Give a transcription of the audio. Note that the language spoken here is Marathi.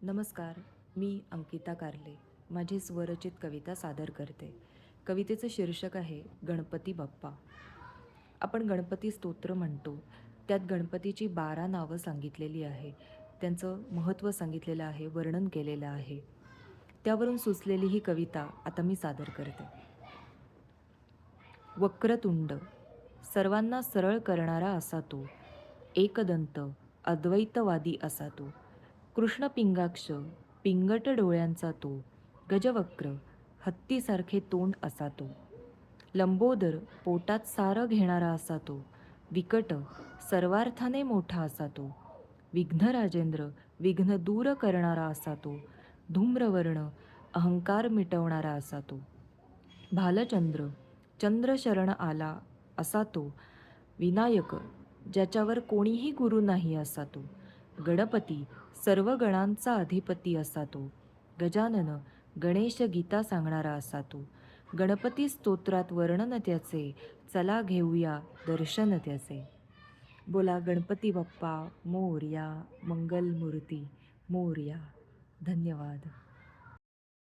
नमस्कार, मी अंकिता कारले माझी स्वरचित कविता सादर करते. कवितेचं शीर्षक आहे गणपती बाप्पा. आपण गणपती स्तोत्र म्हणतो. त्यात गणपतीची 12 नावं सांगितलेली आहे. त्यांचं महत्त्व सांगितलेलं आहे, वर्णन केलेलं आहे. त्यावरून सुचलेली ही कविता आता मी सादर करते. वक्रतुंड, सर्वांना सरळ करणारा असा तो. एकदंत, अद्वैतवादी असा तो. कृष्ण पिंगाक्ष, पिंगट डोळ्यांचा तो. गजवक्र, हत्तीसारखे तोंड असा तो. लंबोदर, पोटात सारं घेणारा असा तो. विकट, सर्वार्थाने मोठा असा तो. विघ्नराजेंद्र, विघ्न दूर करणारा असा तो. धूम्रवर्ण, अहंकार मिटवणारा असा तो. भालचंद्र, चंद्रशरण आला असा तो. विनायक, ज्याच्यावर कोणीही गुरु नाही असा तो. गणपती, सर्व गणांचा अधिपती असा तो. गजानन, गणेश गीता सांगणारा असा तो. गणपती स्तोत्रात वर्णन त्याचे, चला घेऊया दर्शन त्याचे. बोला गणपती बाप्पा मोरया, मंगलमूर्ती मोरया. धन्यवाद.